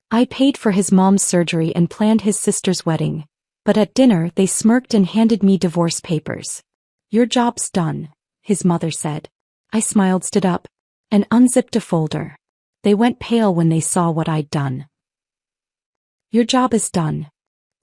I paid for his mom's surgery and planned his sister's wedding, but at dinner they smirked and handed me divorce papers. Your job's done, his mother said. I smiled, stood up, and unzipped a folder. They went pale when they saw what I'd done. Your job is done.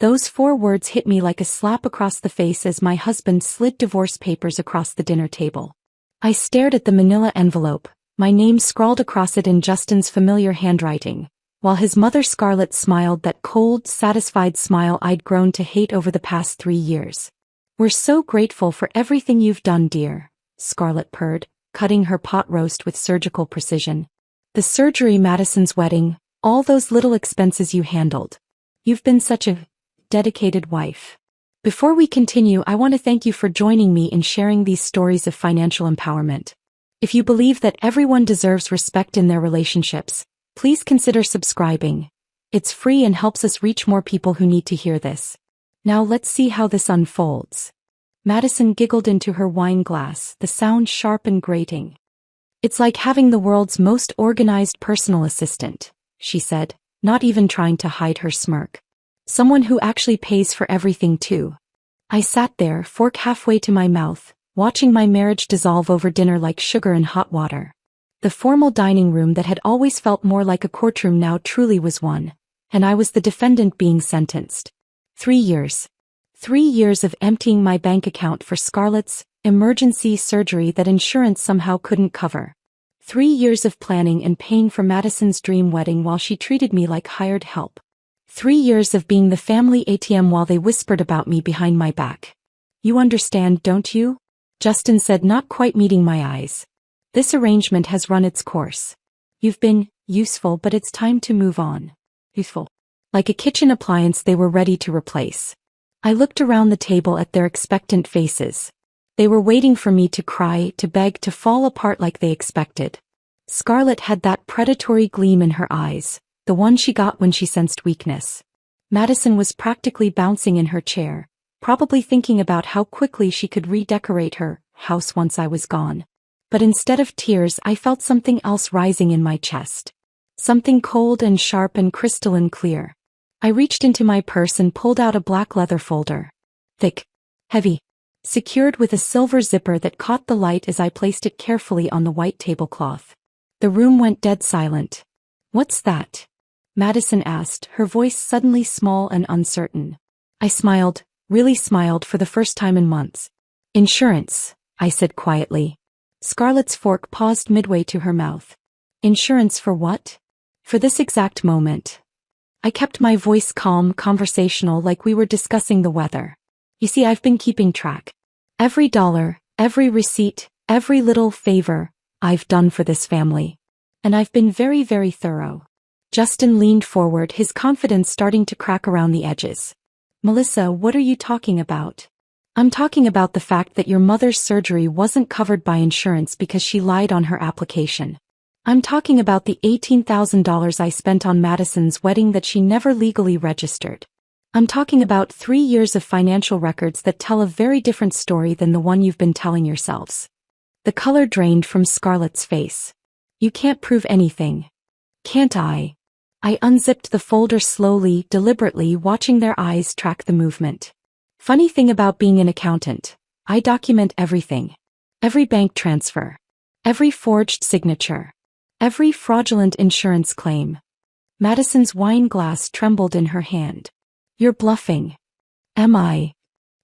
Those 4 words hit me like a slap across the face as my husband slid divorce papers across the dinner table. I stared at the manila envelope, my name scrawled across it in Justin's familiar handwriting, while his mother Scarlett smiled that cold, satisfied smile I'd grown to hate over the past 3 years. We're so grateful for everything you've done, dear, Scarlett purred, cutting her pot roast with surgical precision. The surgery, Madison's wedding, all those little expenses you handled. You've been such a dedicated wife. Before we continue, I want to thank you for joining me in sharing these stories of financial empowerment. If you believe that everyone deserves respect in their relationships, please consider subscribing. It's free and helps us reach more people who need to hear this. Now let's see how this unfolds. Madison giggled into her wine glass, the sound sharp and grating. It's like having the world's most organized personal assistant, she said, not even trying to hide her smirk. Someone who actually pays for everything too. I sat there, fork halfway to my mouth, watching my marriage dissolve over dinner like sugar in hot water. The formal dining room that had always felt more like a courtroom now truly was one, and I was the defendant being sentenced. 3 years. 3 years of emptying my bank account for Scarlett's emergency surgery that insurance somehow couldn't cover. 3 years of planning and paying for Madison's dream wedding while she treated me like hired help. 3 years of being the family ATM while they whispered about me behind my back. You understand, don't you? Justin said, not quite meeting my eyes. This arrangement has run its course. You've been useful, but it's time to move on. Useful. Like a kitchen appliance they were ready to replace. I looked around the table at their expectant faces. They were waiting for me to cry, to beg, to fall apart like they expected. Scarlett had that predatory gleam in her eyes, the one she got when she sensed weakness. Madison was practically bouncing in her chair, probably thinking about how quickly she could redecorate her house once I was gone. But instead of tears, I felt something else rising in my chest. Something cold and sharp and crystalline clear. I reached into my purse and pulled out a black leather folder. Thick. Heavy. Secured with a silver zipper that caught the light as I placed it carefully on the white tablecloth. The room went dead silent. What's that? Madison asked, her voice suddenly small and uncertain. I smiled, really smiled for the first time in months. Insurance, I said quietly. Scarlett's fork paused midway to her mouth. Insurance for what? For this exact moment. I kept my voice calm, conversational, like we were discussing the weather. You see, I've been keeping track. Every dollar, every receipt, every little favor I've done for this family. And I've been very, very thorough. Justin leaned forward, his confidence starting to crack around the edges. Melissa, what are you talking about? I'm talking about the fact that your mother's surgery wasn't covered by insurance because she lied on her application. I'm talking about the $18,000 I spent on Madison's wedding that she never legally registered. I'm talking about 3 years of financial records that tell a very different story than the one you've been telling yourselves. The color drained from Scarlett's face. You can't prove anything. Can't I? I unzipped the folder slowly, deliberately, watching their eyes track the movement. Funny thing about being an accountant, I document everything. Every bank transfer. Every forged signature. Every fraudulent insurance claim. Madison's wine glass trembled in her hand. You're bluffing. Am I?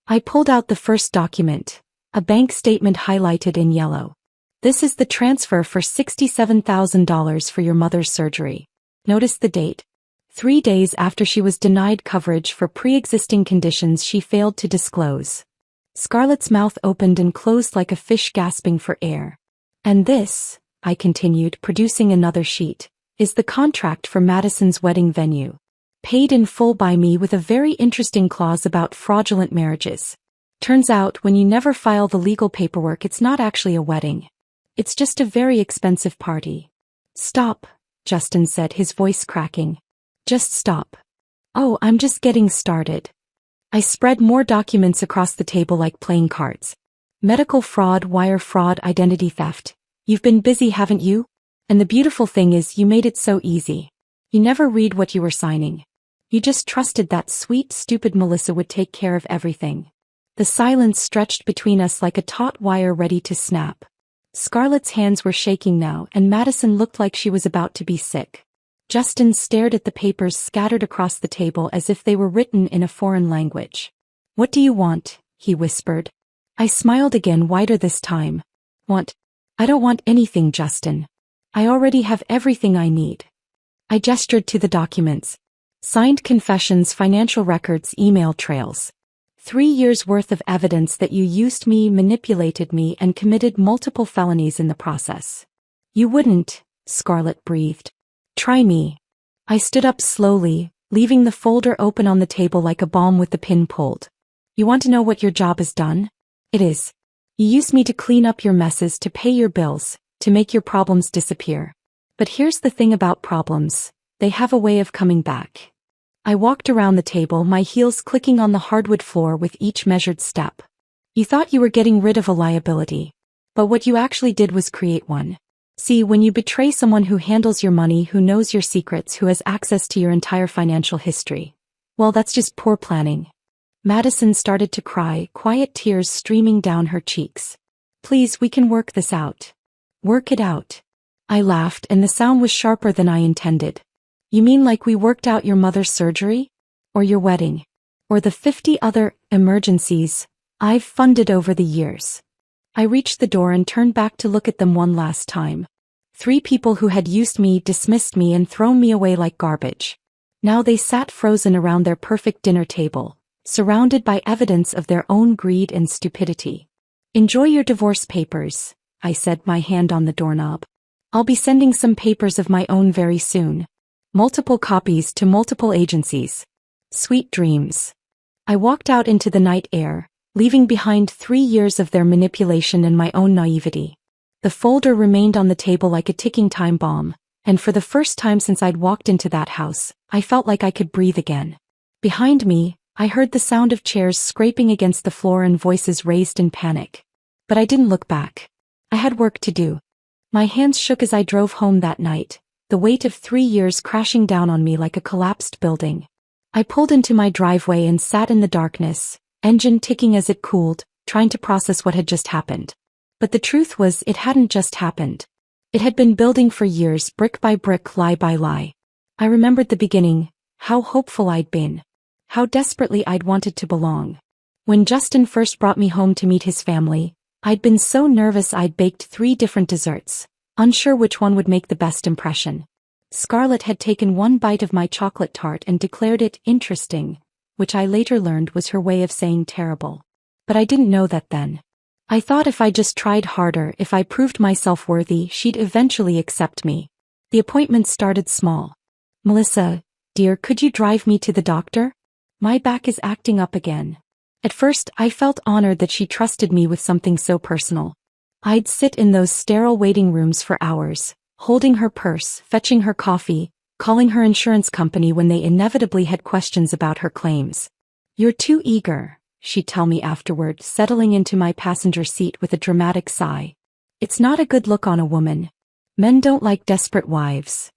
I pulled out the first document, a bank statement highlighted in yellow. This is the transfer for $67,000 for your mother's surgery. Notice the date. 3 days after she was denied coverage for pre-existing conditions she failed to disclose. Scarlett's mouth opened and closed like a fish gasping for air. And this, I continued, producing another sheet, is the contract for Madison's wedding venue. Paid in full by me with a very interesting clause about fraudulent marriages. Turns out when you never file the legal paperwork, it's not actually a wedding. It's just a very expensive party. Stop, Justin said, his voice cracking. Just stop. Oh, I'm just getting started. I spread more documents across the table like playing cards. Medical fraud, wire fraud, identity theft. You've been busy, haven't you? And the beautiful thing is you made it so easy. You never read what you were signing. You just trusted that sweet, stupid Melissa would take care of everything. The silence stretched between us like a taut wire ready to snap. Scarlett's hands were shaking now, and Madison looked like she was about to be sick. Justin stared at the papers scattered across the table as if they were written in a foreign language. "What do you want?" he whispered. I smiled again, wider this time. "Want? I don't want anything, Justin. I already have everything I need." I gestured to the documents. Signed confessions, financial records, email trails. 3 years' worth of evidence that you used me, manipulated me, and committed multiple felonies in the process. "You wouldn't," Scarlett breathed. "Try me." I stood up slowly, leaving the folder open on the table like a bomb with the pin pulled. "You want to know what your job has done? It is. You used me to clean up your messes, to pay your bills, to make your problems disappear. But here's the thing about problems. They have a way of coming back." I walked around the table, my heels clicking on the hardwood floor with each measured step. "You thought you were getting rid of a liability. But what you actually did was create one. See, when you betray someone who handles your money, who knows your secrets, who has access to your entire financial history, well, that's just poor planning." Madison started to cry, quiet tears streaming down her cheeks. "Please, we can work this out." "Work it out?" I laughed, and the sound was sharper than I intended. "You mean like we worked out your mother's surgery? Or your wedding? Or the 50 other emergencies I've funded over the years?" I reached the door and turned back to look at them one last time. 3 people who had used me, dismissed me, and thrown me away like garbage. Now they sat frozen around their perfect dinner table, surrounded by evidence of their own greed and stupidity. "Enjoy your divorce papers," I said, my hand on the doorknob. "I'll be sending some papers of my own very soon. Multiple copies to multiple agencies. Sweet dreams." I walked out into the night air, leaving behind 3 years of their manipulation and my own naivety. The folder remained on the table like a ticking time bomb, and for the first time since I'd walked into that house, I felt like I could breathe again. Behind me, I heard the sound of chairs scraping against the floor and voices raised in panic. But I didn't look back. I had work to do. My hands shook as I drove home that night, the weight of 3 years crashing down on me like a collapsed building. I pulled into my driveway and sat in the darkness, engine ticking as it cooled, trying to process what had just happened. But the truth was, it hadn't just happened. It had been building for years, brick by brick, lie by lie. I remembered the beginning, how hopeful I'd been. How desperately I'd wanted to belong. When Justin first brought me home to meet his family, I'd been so nervous I'd baked 3 different desserts, unsure which one would make the best impression. Scarlett had taken one bite of my chocolate tart and declared it interesting, which I later learned was her way of saying terrible. But I didn't know that then. I thought if I just tried harder, if I proved myself worthy, she'd eventually accept me. The appointment started small. "Melissa, dear, could you drive me to the doctor? My back is acting up again." At first, I felt honored that she trusted me with something so personal. I'd sit in those sterile waiting rooms for hours, holding her purse, fetching her coffee, calling her insurance company when they inevitably had questions about her claims. "You're too eager," she'd tell me afterward, settling into my passenger seat with a dramatic sigh. "It's not a good look on a woman. Men don't like desperate wives."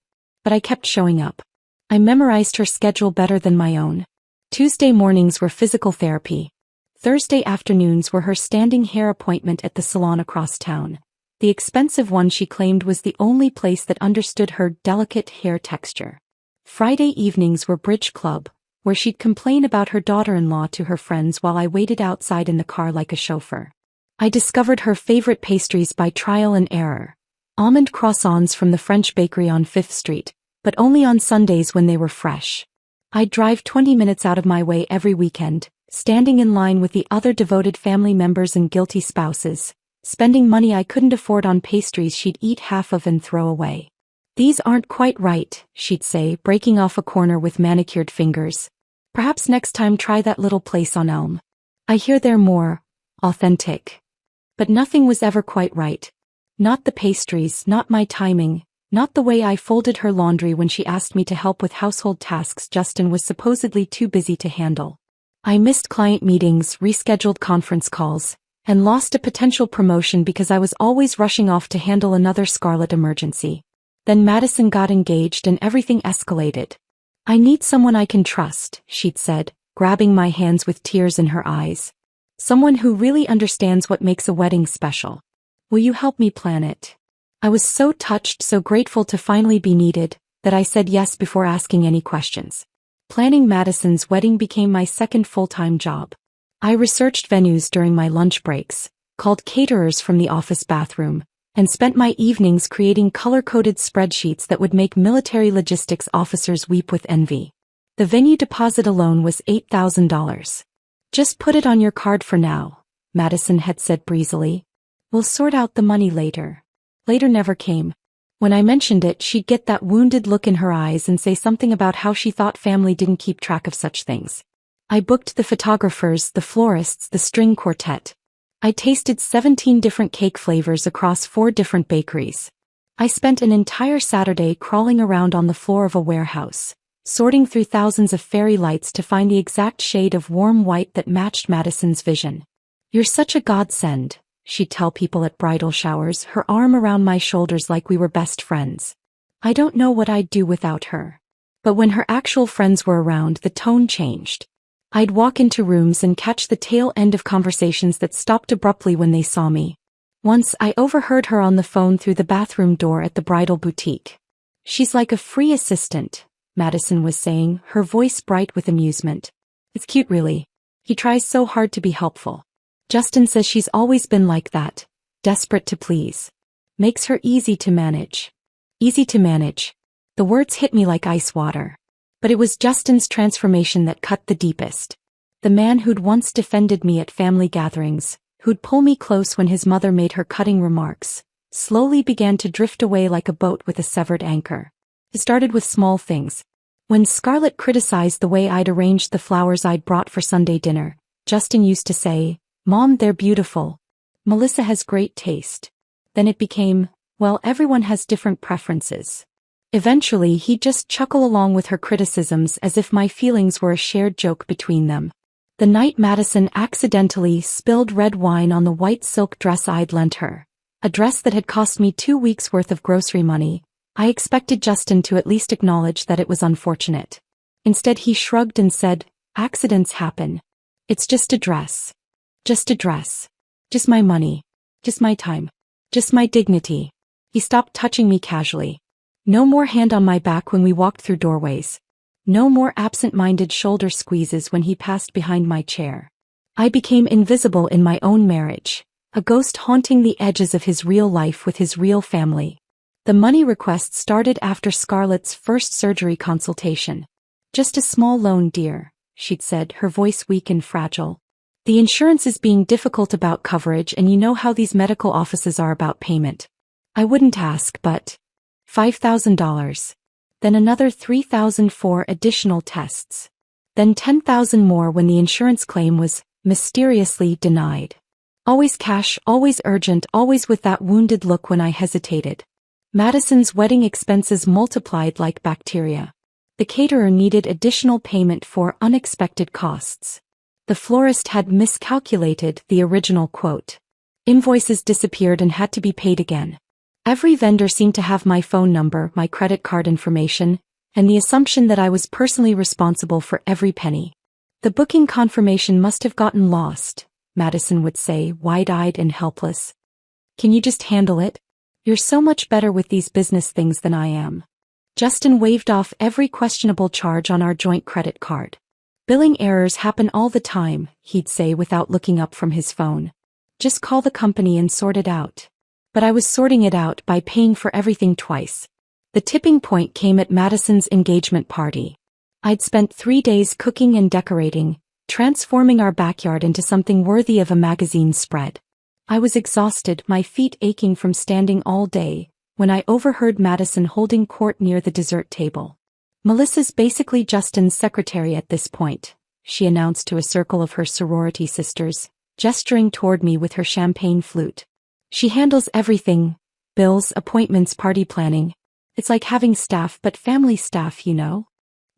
But I kept showing up. I memorized her schedule better than my own. Tuesday mornings were physical therapy. Thursday afternoons were her standing hair appointment at the salon across town. The expensive one she claimed was the only place that understood her delicate hair texture. Friday evenings were bridge club, where she'd complain about her daughter-in-law to her friends while I waited outside in the car like a chauffeur. I discovered her favorite pastries by trial and error. Almond croissants from the French bakery on 5th Street, but only on Sundays when they were fresh. I'd drive 20 minutes out of my way every weekend, standing in line with the other devoted family members and guilty spouses, spending money I couldn't afford on pastries she'd eat half of and throw away. "These aren't quite right," she'd say, breaking off a corner with manicured fingers. "Perhaps next time try that little place on Elm. I hear they're more authentic." But nothing was ever quite right. Not the pastries, not my timing, not the way I folded her laundry when she asked me to help with household tasks Justin was supposedly too busy to handle. I missed client meetings, rescheduled conference calls, and lost a potential promotion because I was always rushing off to handle another Scarlett emergency. Then Madison got engaged and everything escalated. I need someone I can trust, she'd said, grabbing my hands with tears in her eyes. Someone who really understands what makes a wedding special. Will you help me plan it? I was so touched, so grateful to finally be needed, that I said yes before asking any questions. Planning Madison's wedding became my second full-time job. I researched venues during my lunch breaks, called caterers from the office bathroom, and spent my evenings creating color-coded spreadsheets that would make military logistics officers weep with envy. The venue deposit alone was $8,000. Just put it on your card for now, Madison had said breezily. We'll sort out the money later. Later never came. When I mentioned it, she'd get that wounded look in her eyes and say something about how she thought family didn't keep track of such things. I booked the photographers, the florists, the string quartet. I tasted 17 different cake flavors across 4 different bakeries. I spent an entire Saturday crawling around on the floor of a warehouse, sorting through thousands of fairy lights to find the exact shade of warm white that matched Madison's vision. You're such a godsend, she'd tell people at bridal showers, her arm around my shoulders like we were best friends. I don't know what I'd do without her. But when her actual friends were around, the tone changed. I'd walk into rooms and catch the tail end of conversations that stopped abruptly when they saw me. Once I overheard her on the phone through the bathroom door at the bridal boutique. She's like a free assistant, Madison was saying, her voice bright with amusement. It's cute really. He tries so hard to be helpful. Justin says she's always been like that, desperate to please. Makes her easy to manage. Easy to manage. The words hit me like ice water. But it was Justin's transformation that cut the deepest. The man who'd once defended me at family gatherings, who'd pull me close when his mother made her cutting remarks, slowly began to drift away like a boat with a severed anchor. It started with small things. When Scarlett criticized the way I'd arranged the flowers I'd brought for Sunday dinner, Justin used to say, "Mom, they're beautiful. Melissa has great taste." Then it became, well, everyone has different preferences. Eventually, he'd just chuckle along with her criticisms as if my feelings were a shared joke between them. The night Madison accidentally spilled red wine on the white silk dress I'd lent her, a dress that had cost me 2 weeks' worth of grocery money, I expected Justin to at least acknowledge that it was unfortunate. Instead, he shrugged and said, "Accidents happen. It's just a dress. Just a dress. Just my money. Just my time. Just my dignity." He stopped touching me casually. No more hand on my back when we walked through doorways. No more absent-minded shoulder squeezes when he passed behind my chair. I became invisible in my own marriage, a ghost haunting the edges of his real life with his real family. The money request started after Scarlett's first surgery consultation. "Just a small loan, dear," she'd said, her voice weak and fragile. "The insurance is being difficult about coverage, and you know how these medical offices are about payment." I wouldn't ask, but $5,000. Then another $3,000 for additional tests. Then $10,000 more when the insurance claim was mysteriously denied. Always cash, always urgent, always with that wounded look when I hesitated. Madison's wedding expenses multiplied like bacteria. The caterer needed additional payment for unexpected costs. The florist had miscalculated the original quote. Invoices disappeared and had to be paid again. Every vendor seemed to have my phone number, my credit card information, and the assumption that I was personally responsible for every penny. "The booking confirmation must have gotten lost," Madison would say, wide-eyed and helpless. "Can you just handle it? You're so much better with these business things than I am." Justin waved off every questionable charge on our joint credit card. "Billing errors happen all the time," he'd say without looking up from his phone. "Just call the company and sort it out." But I was sorting it out by paying for everything twice. The tipping point came at Madison's engagement party. I'd spent 3 days cooking and decorating, transforming our backyard into something worthy of a magazine spread. I was exhausted, my feet aching from standing all day, when I overheard Madison holding court near the dessert table. "Melissa's basically Justin's secretary at this point," she announced to a circle of her sorority sisters, gesturing toward me with her champagne flute. "She handles everything, bills, appointments, party planning. It's like having staff, but family staff, you know."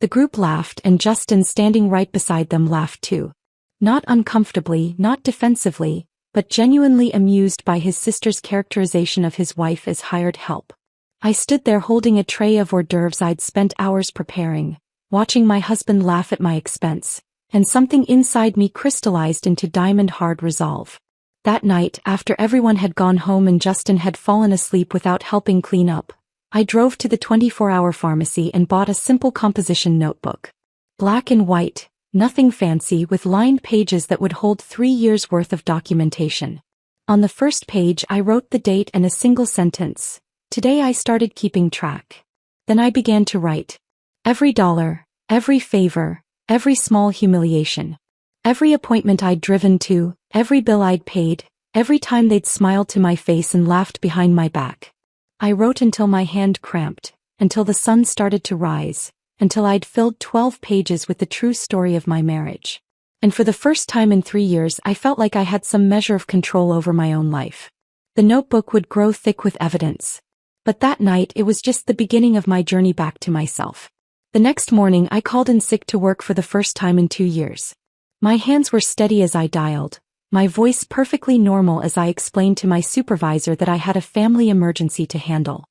The group laughed, and Justin, standing right beside them, laughed too. Not uncomfortably, not defensively, but genuinely amused by his sister's characterization of his wife as hired help. I stood there holding a tray of hors d'oeuvres I'd spent hours preparing, watching my husband laugh at my expense, and something inside me crystallized into diamond-hard resolve. That night, after everyone had gone home and Justin had fallen asleep without helping clean up, I drove to the 24-hour pharmacy and bought a simple composition notebook. Black and white, nothing fancy, with lined pages that would hold 3 years' worth of documentation. On the first page I wrote the date and a single sentence. Today I started keeping track. Then I began to write. Every dollar, every favor, every small humiliation. Every appointment I'd driven to, every bill I'd paid, every time they'd smiled to my face and laughed behind my back. I wrote until my hand cramped, until the sun started to rise, until I'd filled 12 pages with the true story of my marriage. And for the first time in 3 years I felt like I had some measure of control over my own life. The notebook would grow thick with evidence. But that night it was just the beginning of my journey back to myself. The next morning I called in sick to work for the first time in 2 years. My hands were steady as I dialed, my voice perfectly normal as I explained to my supervisor that I had a family emergency to handle.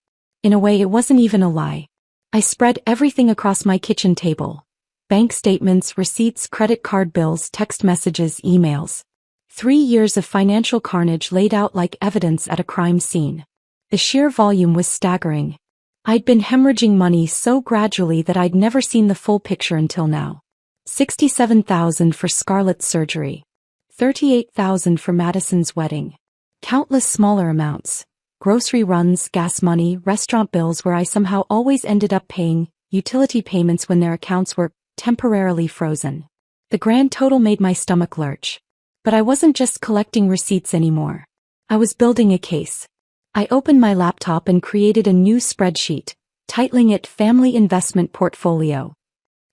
In a way it wasn't even a lie. I spread everything across my kitchen table. Bank statements, receipts, credit card bills, text messages, emails. 3 years of financial carnage laid out like evidence at a crime scene. The sheer volume was staggering. I'd been hemorrhaging money so gradually that I'd never seen the full picture until now. $67,000 for Scarlett's surgery. $38,000 for Madison's wedding. Countless smaller amounts. Grocery runs, gas money, restaurant bills where I somehow always ended up paying, utility payments when their accounts were temporarily frozen. The grand total made my stomach lurch. But I wasn't just collecting receipts anymore. I was building a case. I opened my laptop and created a new spreadsheet, titling it Family Investment Portfolio.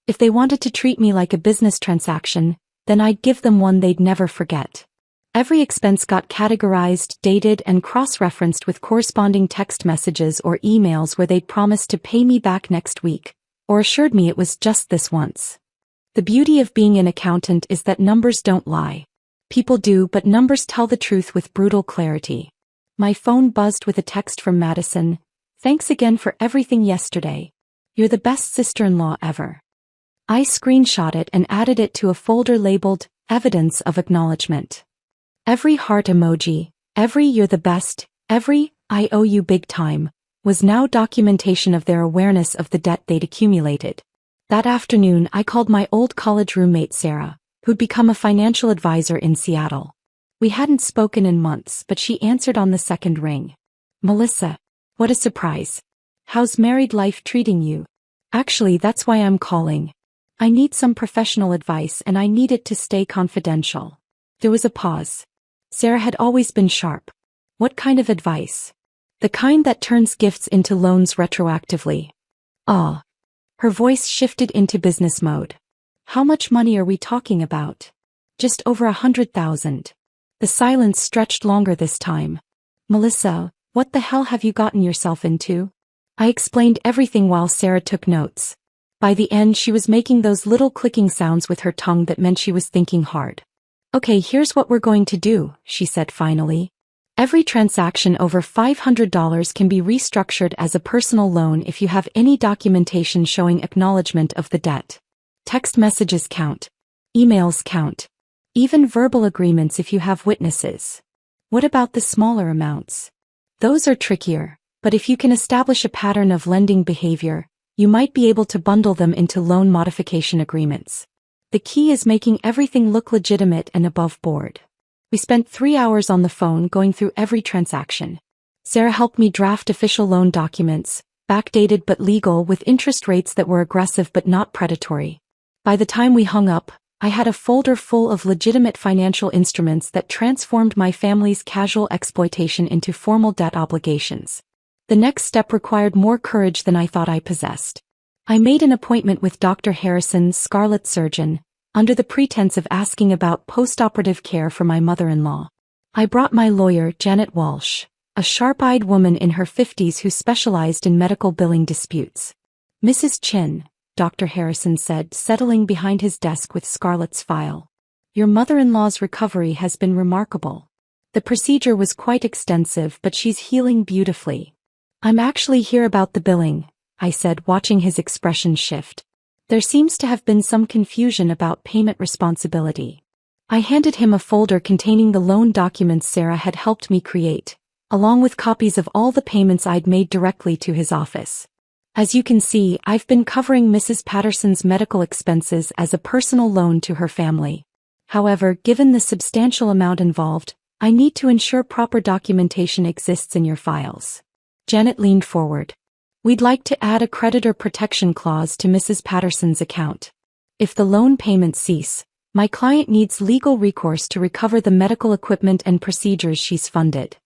If they wanted to treat me like a business transaction, then I'd give them one they'd never forget. Every expense got categorized, dated, and cross-referenced with corresponding text messages or emails where they'd promised to pay me back next week, or assured me it was just this once. The beauty of being an accountant is that numbers don't lie. People do, but numbers tell the truth with brutal clarity. My phone buzzed with a text from Madison. Thanks again for everything yesterday. You're the best sister-in-law ever. I screenshot it and added it to a folder labeled Evidence of Acknowledgement. Every heart emoji, every you're the best, every I owe you big time, was now documentation of their awareness of the debt they'd accumulated. That afternoon I called my old college roommate Sarah, who'd become a financial advisor in Seattle. We hadn't spoken in months, but she answered on the second ring. Melissa, what a surprise. How's married life treating you? Actually, that's why I'm calling. I need some professional advice and I need it to stay confidential. There was a pause. Sarah had always been sharp. What kind of advice? The kind that turns gifts into loans retroactively. Ah. Her voice shifted into business mode. How much money are we talking about? Just over 100,000. The silence stretched longer this time. Melissa, what the hell have you gotten yourself into? I explained everything while Sarah took notes. By the end she was making those little clicking sounds with her tongue that meant she was thinking hard. Okay, here's what we're going to do, she said finally. Every transaction over $500 can be restructured as a personal loan if you have any documentation showing acknowledgement of the debt. Text messages count. Emails count. Even verbal agreements if you have witnesses. What about the smaller amounts? Those are trickier, but if you can establish a pattern of lending behavior, you might be able to bundle them into loan modification agreements. The key is making everything look legitimate and above board. We spent 3 hours on the phone going through every transaction. Sarah helped me draft official loan documents, backdated but legal, with interest rates that were aggressive but not predatory. By the time we hung up, I had a folder full of legitimate financial instruments that transformed my family's casual exploitation into formal debt obligations. The next step required more courage than I thought I possessed. I made an appointment with Dr. Harrison's Scarlett's surgeon, under the pretense of asking about postoperative care for my mother-in-law. I brought my lawyer, Janet Walsh, a sharp-eyed woman in her 50s who specialized in medical billing disputes. Mrs. Chin, Dr. Harrison said, settling behind his desk with Scarlett's file. Your mother-in-law's recovery has been remarkable. The procedure was quite extensive, but she's healing beautifully. I'm actually here about the billing, I said, watching his expression shift. There seems to have been some confusion about payment responsibility. I handed him a folder containing the loan documents Sarah had helped me create, along with copies of all the payments I'd made directly to his office. As you can see, I've been covering Mrs. Patterson's medical expenses as a personal loan to her family. However, given the substantial amount involved, I need to ensure proper documentation exists in your files. Janet leaned forward. We'd like to add a creditor protection clause to Mrs. Patterson's account. If the loan payments cease, my client needs legal recourse to recover the medical equipment and procedures she's funded.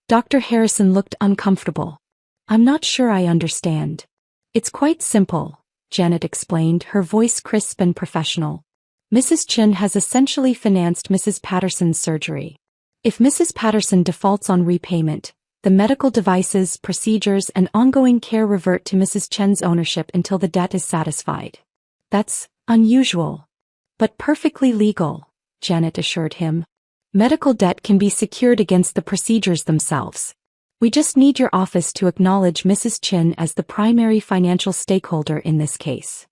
Dr. Harrison looked uncomfortable. I'm not sure I understand. It's quite simple, Janet explained, her voice crisp and professional. Mrs. Chin has essentially financed Mrs. Patterson's surgery. If Mrs. Patterson defaults on repayment, the medical devices, procedures, and ongoing care revert to Mrs. Chen's ownership until the debt is satisfied. That's unusual, but perfectly legal, Janet assured him. Medical debt can be secured against the procedures themselves. We just need your office to acknowledge Mrs. Chin as the primary financial stakeholder in this case.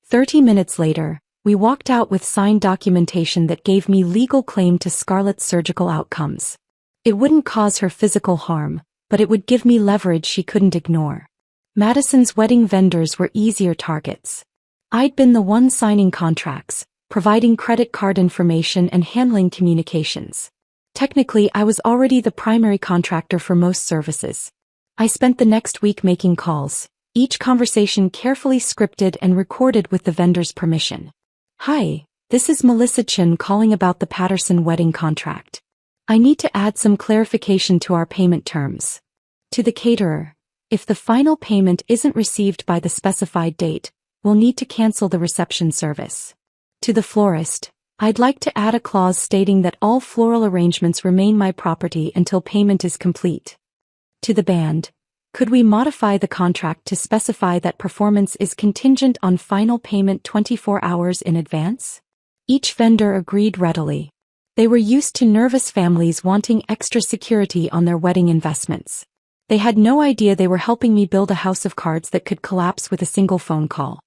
30 minutes later, we walked out with signed documentation that gave me legal claim to Scarlett's surgical outcomes. It wouldn't cause her physical harm, but it would give me leverage she couldn't ignore. Madison's wedding vendors were easier targets. I'd been the one signing contracts, providing credit card information and handling communications. Technically, I was already the primary contractor for most services. I spent the next week making calls, each conversation carefully scripted and recorded with the vendor's permission. Hi, this is Melissa Chin calling about the Patterson wedding contract. I need to add some clarification to our payment terms. To the caterer, if the final payment isn't received by the specified date, we'll need to cancel the reception service. To the florist, I'd like to add a clause stating that all floral arrangements remain my property until payment is complete. To the band, could we modify the contract to specify that performance is contingent on final payment 24 hours in advance? Each vendor agreed readily. They were used to nervous families wanting extra security on their wedding investments. They had no idea they were helping me build a house of cards that could collapse with a single phone call.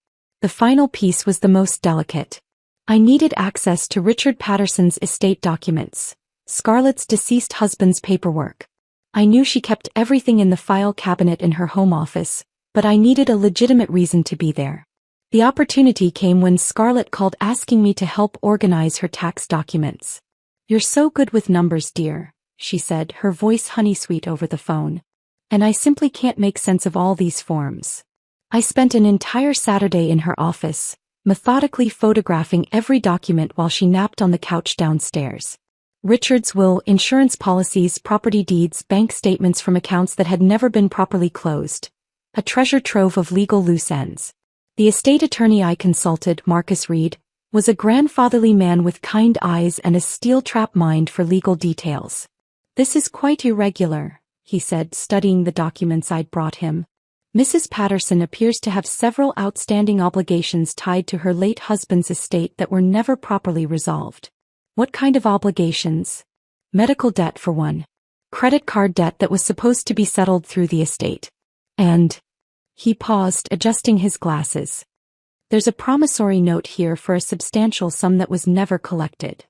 The final piece was the most delicate. I needed access to Richard Patterson's estate documents, Scarlett's deceased husband's paperwork. I knew she kept everything in the file cabinet in her home office, but I needed a legitimate reason to be there. The opportunity came when Scarlett called asking me to help organize her tax documents. You're so good with numbers, dear, she said, her voice honey-sweet over the phone. And I simply can't make sense of all these forms. I spent an entire Saturday in her office, methodically photographing every document while she napped on the couch downstairs. Richard's will, insurance policies, property deeds, bank statements from accounts that had never been properly closed. A treasure trove of legal loose ends. The estate attorney I consulted, Marcus Reed, was a grandfatherly man with kind eyes and a steel-trap mind for legal details. This is quite irregular, he said, studying the documents I'd brought him. Mrs. Patterson appears to have several outstanding obligations tied to her late husband's estate that were never properly resolved. What kind of obligations? Medical debt for one. Credit card debt that was supposed to be settled through the estate. And... He paused, adjusting his glasses. There's a promissory note here for a substantial sum that was never collected.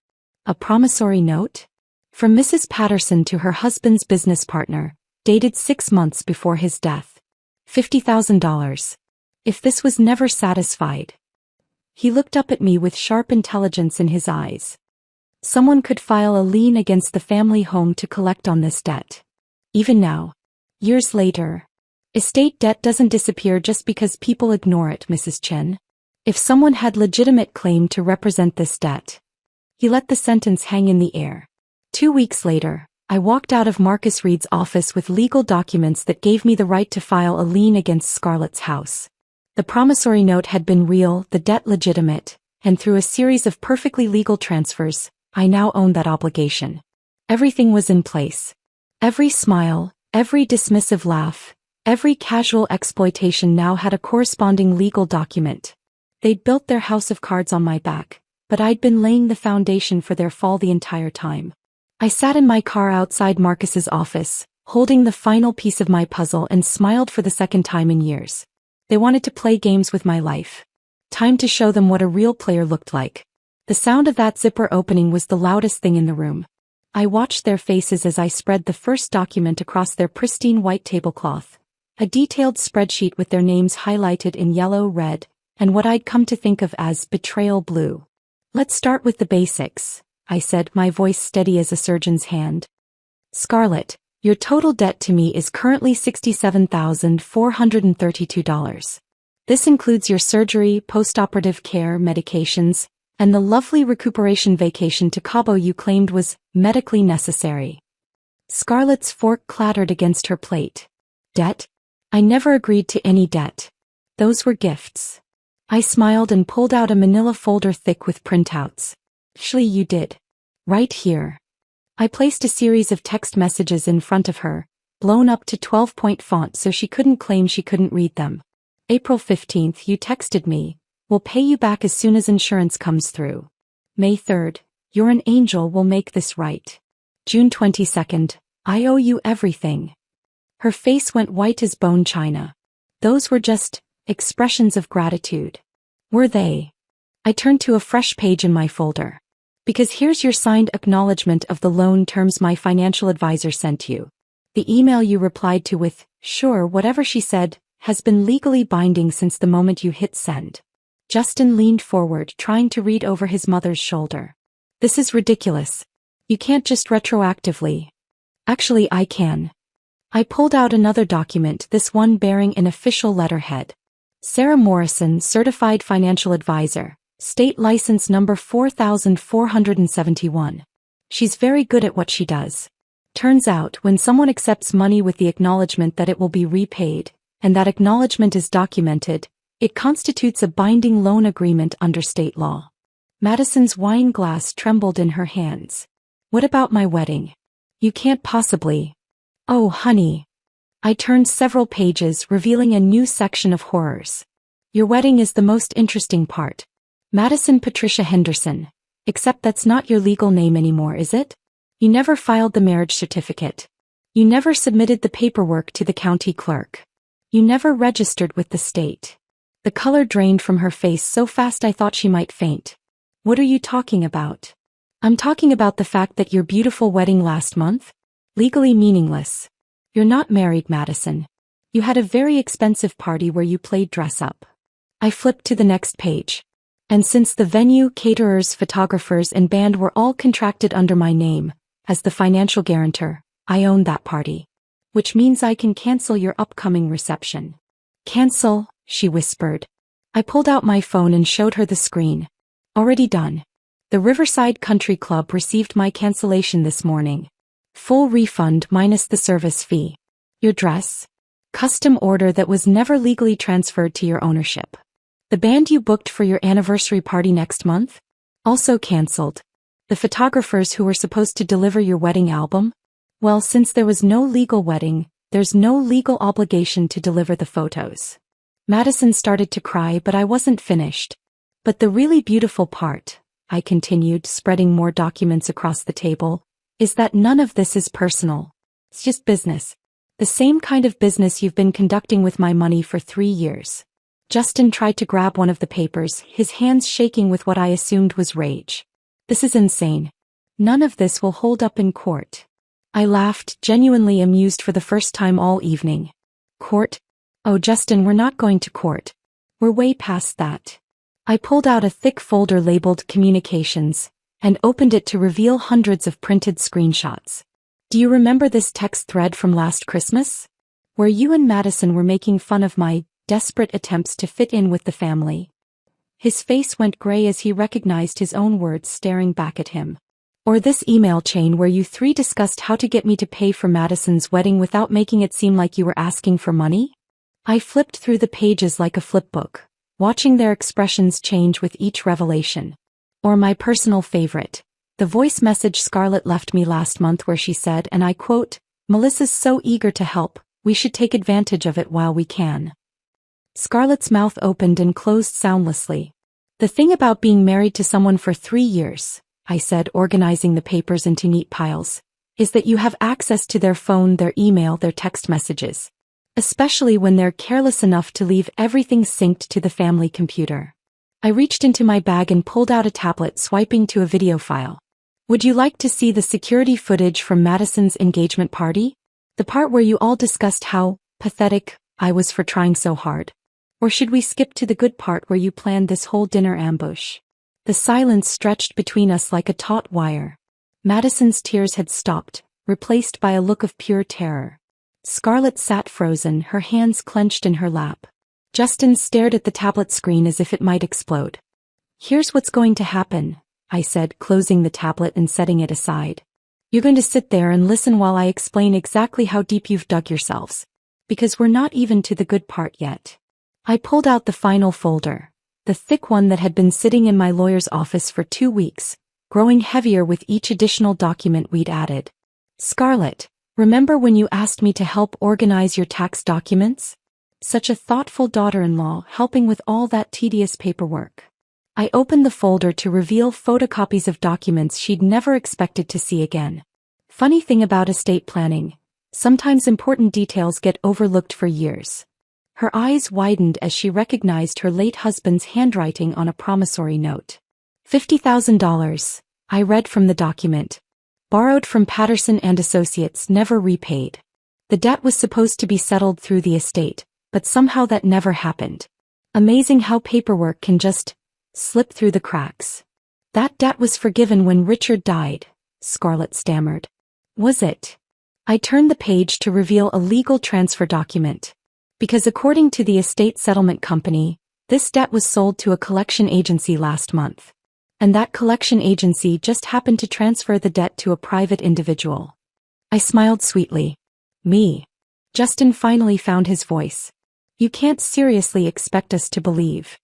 A promissory note? From Mrs. Patterson to her husband's business partner, dated 6 months before his death. $50,000. If this was never satisfied. He looked up at me with sharp intelligence in his eyes. Someone could file a lien against the family home to collect on this debt. Even now. Years later. Estate debt doesn't disappear just because people ignore it, Mrs. Chen. If someone had legitimate claim to represent this debt. He let the sentence hang in the air. 2 weeks later, I walked out of Marcus Reed's office with legal documents that gave me the right to file a lien against Scarlett's house. The promissory note had been real, the debt legitimate, and through a series of perfectly legal transfers, I now owned that obligation. Everything was in place. Every smile, every dismissive laugh, every casual exploitation now had a corresponding legal document. They'd built their house of cards on my back, but I'd been laying the foundation for their fall the entire time. I sat in my car outside Marcus's office, holding the final piece of my puzzle, and smiled for the second time in years. They wanted to play games with my life. Time to show them what a real player looked like. The sound of that zipper opening was the loudest thing in the room. I watched their faces as I spread the first document across their pristine white tablecloth. A detailed spreadsheet with their names highlighted in yellow, red, and what I'd come to think of as betrayal blue. "Let's start with the basics," I said, my voice steady as a surgeon's hand. "Scarlett, your total debt to me is currently $67,432. This includes your surgery, postoperative care, medications, and the lovely recuperation vacation to Cabo you claimed was medically necessary." Scarlett's fork clattered against her plate. "Debt? I never agreed to any debt. Those were gifts." I smiled and pulled out a manila folder thick with printouts. "Actually, you did. Right here." I placed a series of text messages in front of her, blown up to 12-point font so she couldn't claim she couldn't read them. "April 15th, you texted me, 'We'll pay you back as soon as insurance comes through.' May 3rd, 'You're an angel, we'll make this right.' June 22nd, 'I owe you everything.'" Her face went white as bone china. Those were just expressions of gratitude. Were they? I turned to a fresh page in my folder. "Because here's your signed acknowledgement of the loan terms my financial advisor sent you. The email you replied to with, 'Sure, whatever she said,' has been legally binding since the moment you hit send." Justin leaned forward, trying to read over his mother's shoulder. "This is ridiculous. You can't just retroactively." "Actually, I can." I pulled out another document, this one bearing an official letterhead. "Sarah Morrison, Certified Financial Advisor, State License Number 4471. She's very good at what she does. Turns out, when someone accepts money with the acknowledgement that it will be repaid, and that acknowledgement is documented, it constitutes a binding loan agreement under state law." Madison's wine glass trembled in her hands. "What about my wedding? You can't possibly." "Oh, honey." I turned several pages, revealing a new section of horrors. "Your wedding is the most interesting part. Madison Patricia Henderson. Except that's not your legal name anymore, is it? You never filed the marriage certificate. You never submitted the paperwork to the county clerk. You never registered with the state." The color drained from her face so fast I thought she might faint. "What are you talking about?" "I'm talking about the fact that your beautiful wedding last month? Legally meaningless. You're not married, Madison. You had a very expensive party where you played dress up." I flipped to the next page. "And since the venue, caterers, photographers, and band were all contracted under my name, as the financial guarantor, I own that party. Which means I can cancel your upcoming reception." "Cancel?" she whispered. I pulled out my phone and showed her the screen. "Already done. The Riverside Country Club received my cancellation this morning. Full refund minus the service fee. Your dress? Custom order that was never legally transferred to your ownership. The band you booked for your anniversary party next month? Also cancelled. The photographers who were supposed to deliver your wedding album? Well, since there was no legal wedding, there's no legal obligation to deliver the photos." Madison started to cry, but I wasn't finished. "But the really beautiful part," I continued, spreading more documents across the table, "is that none of this is personal. It's just business. The same kind of business you've been conducting with my money for 3 years. Justin tried to grab one of the papers, his hands shaking with what I assumed was rage. "This is insane. None of this will hold up in court." I laughed, genuinely amused for the first time all evening. "Court? Oh, Justin, we're not going to court. We're way past that." I pulled out a thick folder labeled Communications, and opened it to reveal hundreds of printed screenshots. "Do you remember this text thread from last Christmas? Where you and Madison were making fun of my desperate attempts to fit in with the family?" His face went gray as he recognized his own words staring back at him. "Or this email chain where you three discussed how to get me to pay for Madison's wedding without making it seem like you were asking for money?" I flipped through the pages like a flipbook, watching their expressions change with each revelation. Or my personal favorite, the voice message Scarlett left me last month where she said, and I quote, "Melissa's so eager to help, we should take advantage of it while we can." Scarlett's mouth opened and closed soundlessly. "The thing about being married to someone for 3 years," I said, organizing the papers into neat piles, is that you have access to their phone, their email, their text messages. Especially when they're careless enough to leave everything synced to the family computer. I reached into my bag and pulled out a tablet, swiping to a video file. Would you like to see the security footage from Madison's engagement party? The part where you all discussed how pathetic I was for trying so hard. Or should we skip to the good part where you planned this whole dinner ambush? The silence stretched between us like a taut wire. Madison's tears had stopped, replaced by a look of pure terror. Scarlett sat frozen, her hands clenched in her lap. Justin stared at the tablet screen as if it might explode. Here's what's going to happen, I said, closing the tablet and setting it aside. You're going to sit there and listen while I explain exactly how deep you've dug yourselves. Because we're not even to the good part yet. I pulled out the final folder, the thick one that had been sitting in my lawyer's office for 2 weeks, growing heavier with each additional document we'd added. Scarlett, remember when you asked me to help organize your tax documents? Such a thoughtful daughter-in-law, helping with all that tedious paperwork. I opened the folder to reveal photocopies of documents she'd never expected to see again. Funny thing about estate planning, sometimes important details get overlooked for years. Her eyes widened as she recognized her late husband's handwriting on a promissory note. $50,000, I read from the document. Borrowed from Patterson and Associates, never repaid. The debt was supposed to be settled through the estate, but somehow that never happened. Amazing how paperwork can just slip through the cracks. That debt was forgiven when Richard died, Scarlett stammered. Was it? I turned the page to reveal a legal transfer document. Because according to the estate settlement company, this debt was sold to a collection agency last month. And that collection agency just happened to transfer the debt to a private individual. I smiled sweetly. Me. Justin finally found his voice. You can't seriously expect us to believe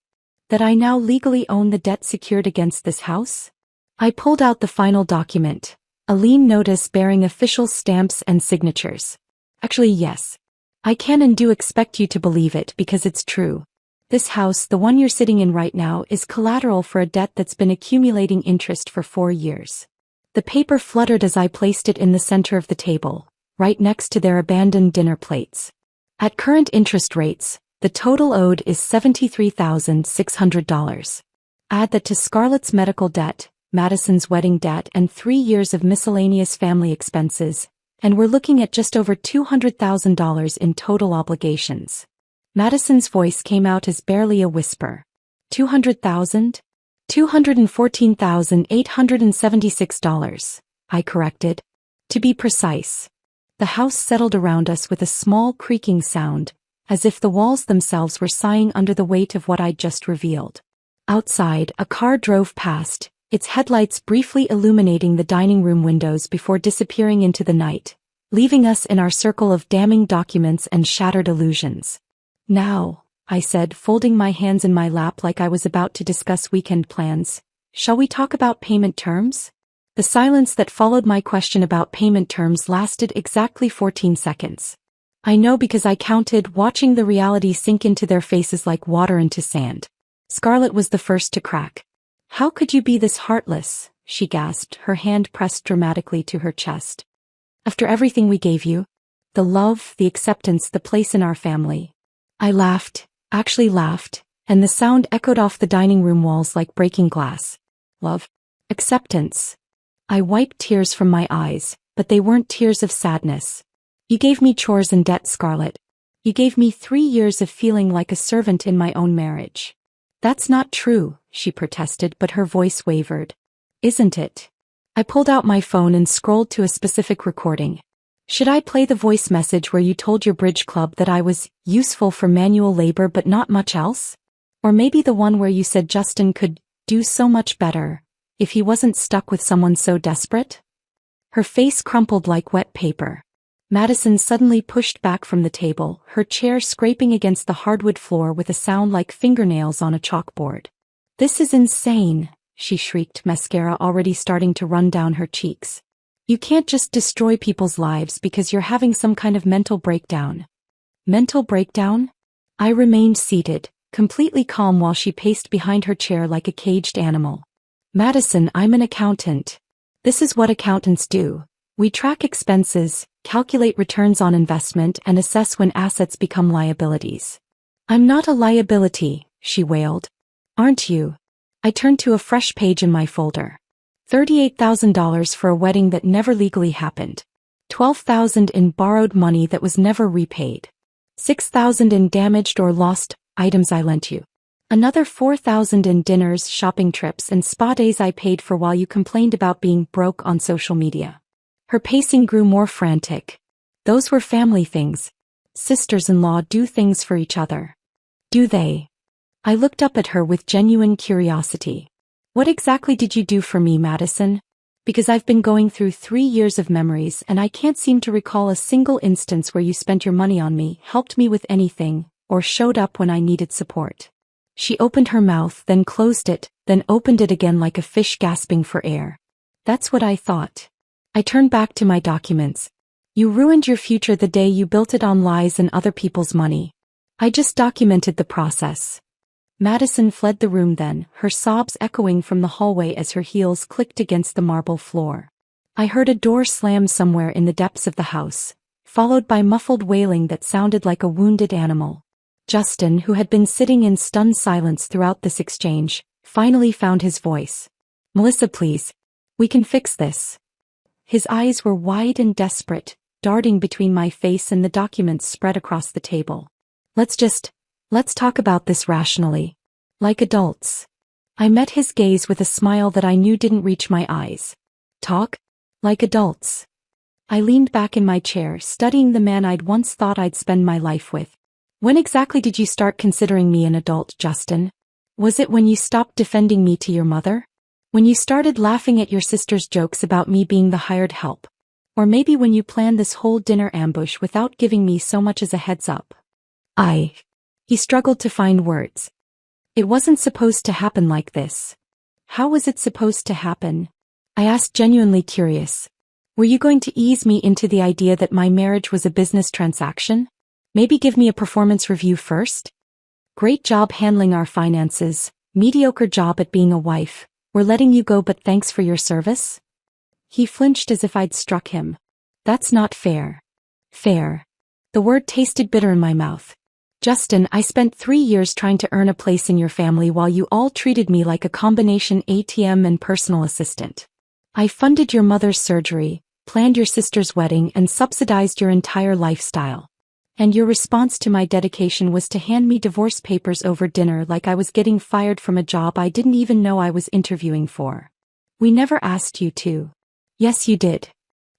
that I now legally own the debt secured against this house? I pulled out the final document, a lien notice bearing official stamps and signatures. Actually, yes. I can and do expect you to believe it because it's true. This house, the one you're sitting in right now, is collateral for a debt that's been accumulating interest for 4 years. The paper fluttered as I placed it in the center of the table, right next to their abandoned dinner plates. At current interest rates, the total owed is $73,600. Add that to Scarlett's medical debt, Madison's wedding debt, and 3 years of miscellaneous family expenses, and we're looking at just over $200,000 in total obligations. Madison's voice came out as barely a whisper. 200,000? $214,876, I corrected. To be precise. The house settled around us with a small creaking sound, as if the walls themselves were sighing under the weight of what I'd just revealed. Outside, a car drove past, its headlights briefly illuminating the dining room windows before disappearing into the night, leaving us in our circle of damning documents and shattered illusions. Now, I said, folding my hands in my lap like I was about to discuss weekend plans, shall we talk about payment terms? The silence that followed my question about payment terms lasted exactly 14 seconds. I know because I counted, watching the reality sink into their faces like water into sand. Scarlett was the first to crack. How could you be this heartless? She gasped, her hand pressed dramatically to her chest. After everything we gave you, the love, the acceptance, the place in our family. I laughed, actually laughed, and the sound echoed off the dining room walls like breaking glass. Love. Acceptance. I wiped tears from my eyes, but they weren't tears of sadness. You gave me chores and debt, Scarlett. You gave me 3 years of feeling like a servant in my own marriage. That's not true, she protested, but her voice wavered. Isn't it? I pulled out my phone and scrolled to a specific recording. Should I play the voice message where you told your bridge club that I was useful for manual labor but not much else? Or maybe the one where you said Justin could do so much better if he wasn't stuck with someone so desperate? Her face crumpled like wet paper. Madison suddenly pushed back from the table, her chair scraping against the hardwood floor with a sound like fingernails on a chalkboard. This is insane, she shrieked, mascara already starting to run down her cheeks. You can't just destroy people's lives because you're having some kind of mental breakdown. Mental breakdown? I remained seated, completely calm while she paced behind her chair like a caged animal. Madison, I'm an accountant. This is what accountants do. We track expenses, calculate returns on investment, and assess when assets become liabilities. I'm not a liability, she wailed. Aren't you? I turned to a fresh page in my folder. $38,000 for a wedding that never legally happened. $12,000 in borrowed money that was never repaid. $6,000 in damaged or lost items I lent you. Another $4,000 in dinners, shopping trips, and spa days I paid for while you complained about being broke on social media. Her pacing grew more frantic. Those were family things. Sisters-in-law do things for each other. Do they? I looked up at her with genuine curiosity. What exactly did you do for me, Madison? Because I've been going through 3 years of memories and I can't seem to recall a single instance where you spent your money on me, helped me with anything, or showed up when I needed support. She opened her mouth, then closed it, then opened it again like a fish gasping for air. That's what I thought. I turned back to my documents. You ruined your future the day you built it on lies and other people's money. I just documented the process. Madison fled the room then, her sobs echoing from the hallway as her heels clicked against the marble floor. I heard a door slam somewhere in the depths of the house, followed by muffled wailing that sounded like a wounded animal. Justin, who had been sitting in stunned silence throughout this exchange, finally found his voice. Melissa, please. We can fix this. His eyes were wide and desperate, darting between my face and the documents spread across the table. Let's talk about this rationally. Like adults. I met his gaze with a smile that I knew didn't reach my eyes. Talk? Like adults. I leaned back in my chair, studying the man I'd once thought I'd spend my life with. When exactly did you start considering me an adult, Justin? Was it when you stopped defending me to your mother? When you started laughing at your sister's jokes about me being the hired help? Or maybe when you planned this whole dinner ambush without giving me so much as a heads up? He struggled to find words. It wasn't supposed to happen like this. How was it supposed to happen? I asked, genuinely curious. Were you going to ease me into the idea that my marriage was a business transaction? Maybe give me a performance review first? Great job handling our finances, mediocre job at being a wife. We're letting you go, but thanks for your service? He flinched as if I'd struck him. That's not fair. Fair. The word tasted bitter in my mouth. Justin, I spent 3 years trying to earn a place in your family while you all treated me like a combination ATM and personal assistant. I funded your mother's surgery, planned your sister's wedding, and subsidized your entire lifestyle. And your response to my dedication was to hand me divorce papers over dinner like I was getting fired from a job I didn't even know I was interviewing for. We never asked you to. Yes, you did.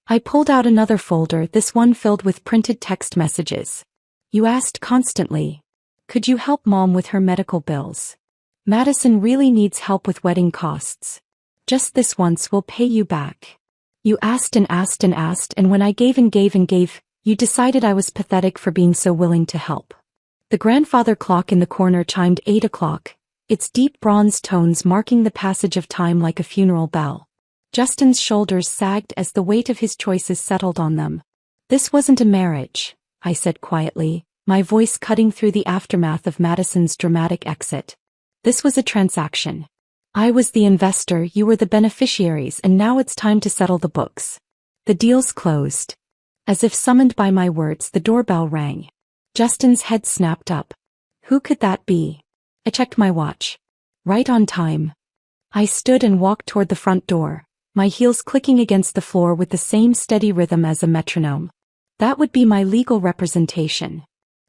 I pulled out another folder, this one filled with printed text messages. You asked constantly. Could you help Mom with her medical bills? Madison really needs help with wedding costs. Just this once, we'll pay you back. You asked and asked and asked, and when I gave and gave and gave, you decided I was pathetic for being so willing to help. The grandfather clock in the corner chimed 8 o'clock, its deep bronze tones marking the passage of time like a funeral bell. Justin's shoulders sagged as the weight of his choices settled on them. This wasn't a marriage, I said quietly, my voice cutting through the aftermath of Madison's dramatic exit. This was a transaction. I was the investor, you were the beneficiaries, and now it's time to settle the books. The deal's closed. As if summoned by my words, the doorbell rang. Justin's head snapped up. Who could that be? I checked my watch. Right on time. I stood and walked toward the front door, my heels clicking against the floor with the same steady rhythm as a metronome. That would be my legal representation.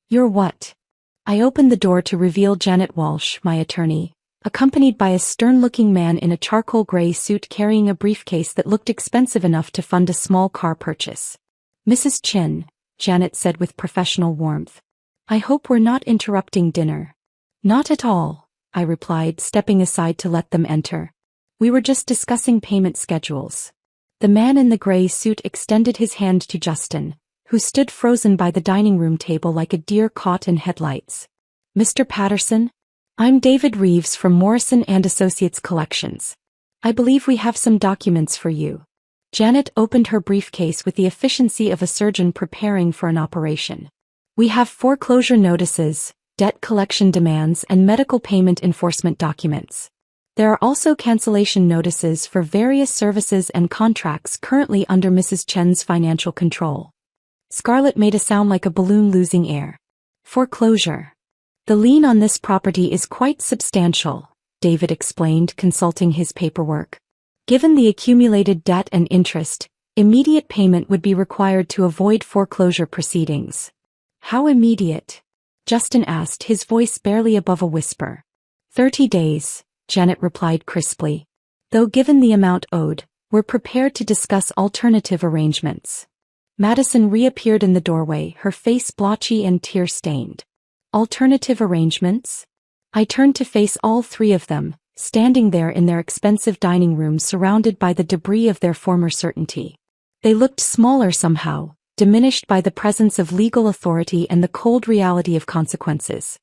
You're what? I opened the door to reveal Janet Walsh, my attorney, accompanied by a stern-looking man in a charcoal gray suit carrying a briefcase that looked expensive enough to fund a small car purchase. Mrs. Chin, Janet said with professional warmth. I hope we're not interrupting dinner. Not at all, I replied, stepping aside to let them enter. We were just discussing payment schedules. The man in the gray suit extended his hand to Justin, who stood frozen by the dining room table like a deer caught in headlights. Mr. Patterson? I'm David Reeves from Morrison & Associates Collections. I believe we have some documents for you. Janet opened her briefcase with the efficiency of a surgeon preparing for an operation. We have foreclosure notices, debt collection demands, and medical payment enforcement documents. There are also cancellation notices for various services and contracts currently under Mrs. Chen's financial control. Scarlett made a sound like a balloon losing air. Foreclosure. The lien on this property is quite substantial, David explained, consulting his paperwork. Given the accumulated debt and interest, immediate payment would be required to avoid foreclosure proceedings. How immediate? Justin asked, his voice barely above a whisper. 30 days, Janet replied crisply. Though given the amount owed, we're prepared to discuss alternative arrangements. Madison reappeared in the doorway, her face blotchy and tear-stained. Alternative arrangements? I turned to face all three of them, standing there in their expensive dining room surrounded by the debris of their former certainty. They looked smaller somehow, diminished by the presence of legal authority and the cold reality of consequences.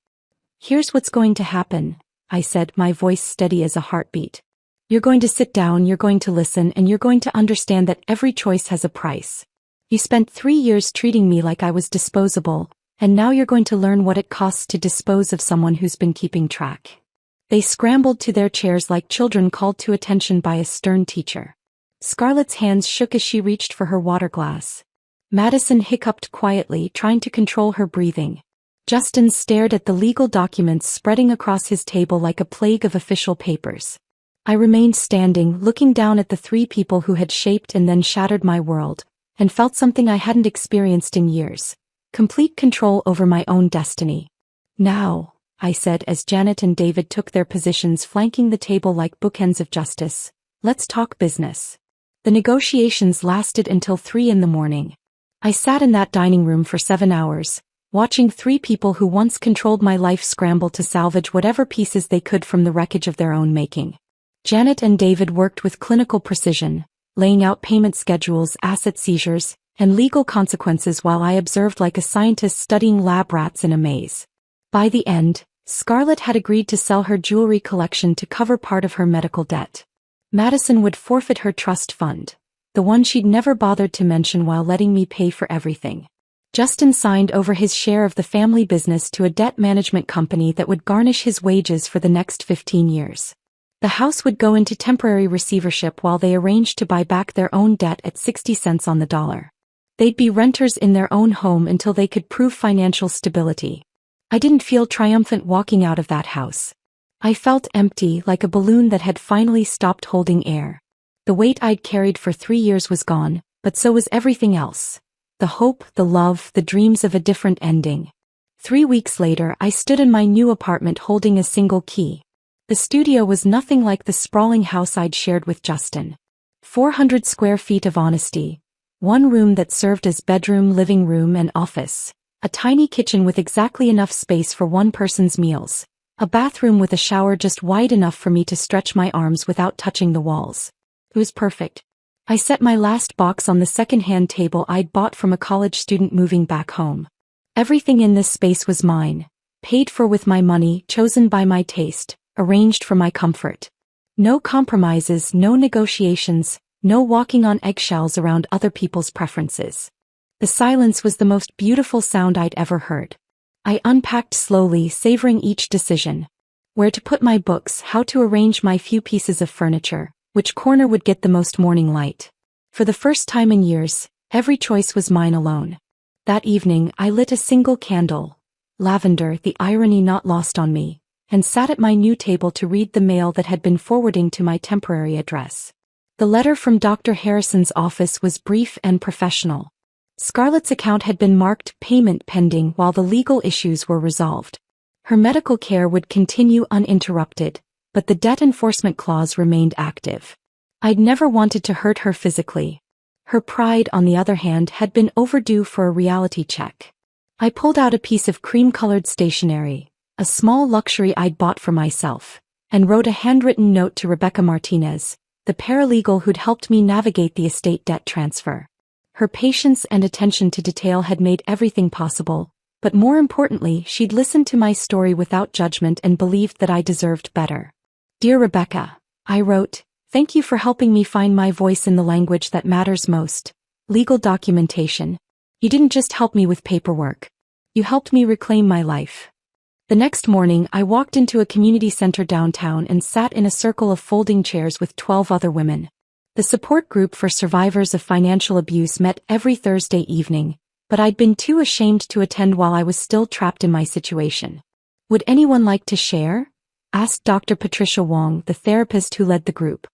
Here's what's going to happen, I said, my voice steady as a heartbeat. You're going to sit down, you're going to listen, and you're going to understand that every choice has a price. You spent 3 years treating me like I was disposable, and now you're going to learn what it costs to dispose of someone who's been keeping track. They scrambled to their chairs like children called to attention by a stern teacher. Scarlett's hands shook as she reached for her water glass. Madison hiccuped quietly, trying to control her breathing. Justin stared at the legal documents spreading across his table like a plague of official papers. I remained standing, looking down at the three people who had shaped and then shattered my world, and felt something I hadn't experienced in years. Complete control over my own destiny. Now, I said as Janet and David took their positions flanking the table like bookends of justice, let's talk business. The negotiations lasted until 3 in the morning. I sat in that dining room for 7 hours, watching three people who once controlled my life scramble to salvage whatever pieces they could from the wreckage of their own making. Janet and David worked with clinical precision, laying out payment schedules, asset seizures, and legal consequences while I observed like a scientist studying lab rats in a maze. By the end, Scarlett had agreed to sell her jewelry collection to cover part of her medical debt. Madison would forfeit her trust fund, the one she'd never bothered to mention, while letting me pay for everything. Justin signed over his share of the family business to a debt management company that would garnish his wages for the next 15 years. The house would go into temporary receivership while they arranged to buy back their own debt at 60 cents on the dollar. They'd be renters in their own home until they could prove financial stability. I didn't feel triumphant walking out of that house. I felt empty, like a balloon that had finally stopped holding air. The weight I'd carried for 3 years was gone, but so was everything else. The hope, the love, the dreams of a different ending. 3 weeks later, I stood in my new apartment holding a single key. The studio was nothing like the sprawling house I'd shared with Justin. 400 square feet of honesty. One room that served as bedroom, living room, and office. A tiny kitchen with exactly enough space for one person's meals. A bathroom with a shower just wide enough for me to stretch my arms without touching the walls. It was perfect. I set my last box on the second-hand table I'd bought from a college student moving back home. Everything in this space was mine. Paid for with my money, chosen by my taste, arranged for my comfort. No compromises, no negotiations, no walking on eggshells around other people's preferences. The silence was the most beautiful sound I'd ever heard. I unpacked slowly, savoring each decision. Where to put my books, how to arrange my few pieces of furniture, which corner would get the most morning light. For the first time in years, every choice was mine alone. That evening, I lit a single candle, lavender, the irony not lost on me, and sat at my new table to read the mail that had been forwarding to my temporary address. The letter from Dr. Harrison's office was brief and professional. Scarlett's account had been marked payment pending while the legal issues were resolved. Her medical care would continue uninterrupted, but the debt enforcement clause remained active. I'd never wanted to hurt her physically. Her pride, on the other hand, had been overdue for a reality check. I pulled out a piece of cream-colored stationery, a small luxury I'd bought for myself, and wrote a handwritten note to Rebecca Martinez, the paralegal who'd helped me navigate the estate debt transfer. Her patience and attention to detail had made everything possible, but more importantly, she'd listened to my story without judgment and believed that I deserved better. Dear Rebecca, I wrote, thank you for helping me find my voice in the language that matters most, legal documentation. You didn't just help me with paperwork. You helped me reclaim my life. The next morning, I walked into a community center downtown and sat in a circle of folding chairs with 12 other women. The support group for survivors of financial abuse met every Thursday evening, but I'd been too ashamed to attend while I was still trapped in my situation. "Would anyone like to share?" asked Dr. Patricia Wong, the therapist who led the group.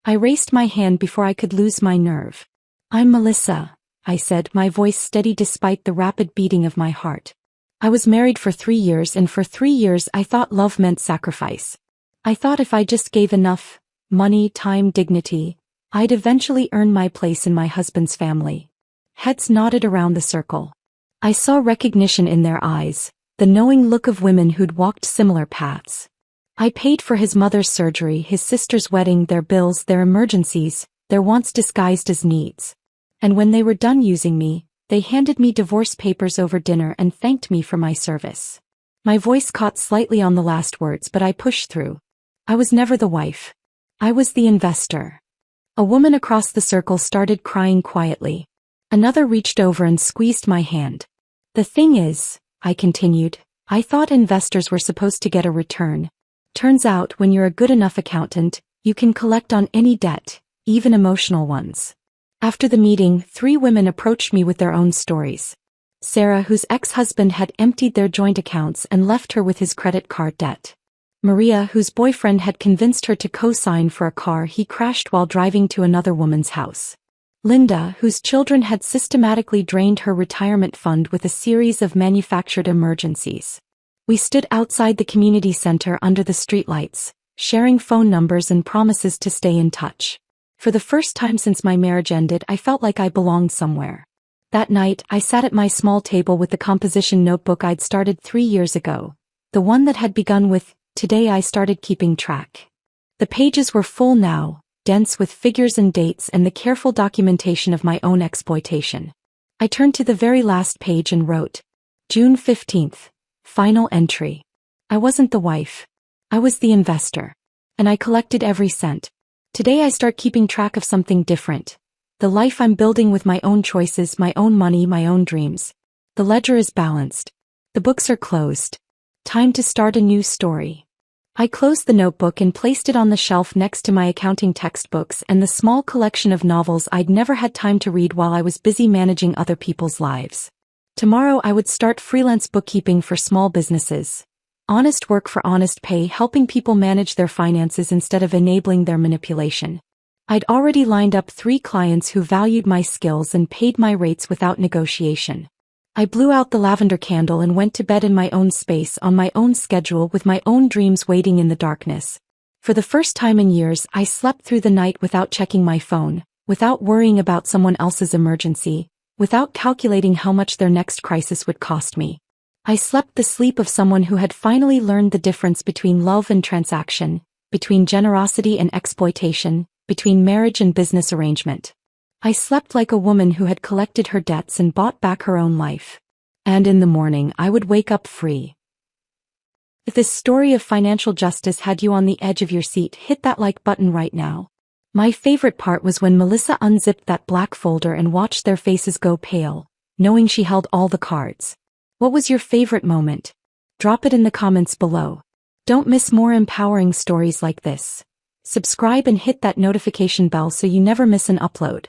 I raised my hand before I could lose my nerve. "I'm Melissa," I said, my voice steady despite the rapid beating of my heart. I was married for 3 years, and for 3 years I thought love meant sacrifice. I thought if I just gave enough money, time, dignity, I'd eventually earn my place in my husband's family. Heads nodded around the circle. I saw recognition in their eyes, the knowing look of women who'd walked similar paths. I paid for his mother's surgery, his sister's wedding, their bills, their emergencies, their wants disguised as needs. And when they were done using me, they handed me divorce papers over dinner and thanked me for my service. My voice caught slightly on the last words, but I pushed through. I was never the wife. I was the investor. A woman across the circle started crying quietly. Another reached over and squeezed my hand. "The thing is," I continued, "I thought investors were supposed to get a return. Turns out when you're a good enough accountant, you can collect on any debt, even emotional ones." After the meeting, 3 women approached me with their own stories. Sarah, whose ex-husband had emptied their joint accounts and left her with his credit card debt. Maria, whose boyfriend had convinced her to co-sign for a car he crashed while driving to another woman's house. Linda, whose children had systematically drained her retirement fund with a series of manufactured emergencies. We stood outside the community center under the streetlights, sharing phone numbers and promises to stay in touch. For the first time since my marriage ended, I felt like I belonged somewhere. That night, I sat at my small table with the composition notebook I'd started 3 years ago, the one that had begun with, "Today I started keeping track." The pages were full now, dense with figures and dates and the careful documentation of my own exploitation. I turned to the very last page and wrote, June 15th. Final entry. I wasn't the wife. I was the investor. And I collected every cent. Today I start keeping track of something different. The life I'm building with my own choices, my own money, my own dreams. The ledger is balanced. The books are closed. Time to start a new story. I closed the notebook and placed it on the shelf next to my accounting textbooks and the small collection of novels I'd never had time to read while I was busy managing other people's lives. Tomorrow I would start freelance bookkeeping for small businesses. Honest work for honest pay, helping people manage their finances instead of enabling their manipulation. I'd already lined up 3 clients who valued my skills and paid my rates without negotiation. I blew out the lavender candle and went to bed in my own space on my own schedule with my own dreams waiting in the darkness. For the first time in years, I slept through the night without checking my phone, without worrying about someone else's emergency, without calculating how much their next crisis would cost me. I slept the sleep of someone who had finally learned the difference between love and transaction, between generosity and exploitation, between marriage and business arrangement. I slept like a woman who had collected her debts and bought back her own life. And in the morning I would wake up free. If this story of financial justice had you on the edge of your seat, hit that like button right now. My favorite part was when Melissa unzipped that black folder and watched their faces go pale, knowing she held all the cards. What was your favorite moment? Drop it in the comments below. Don't miss more empowering stories like this. Subscribe and hit that notification bell so you never miss an upload.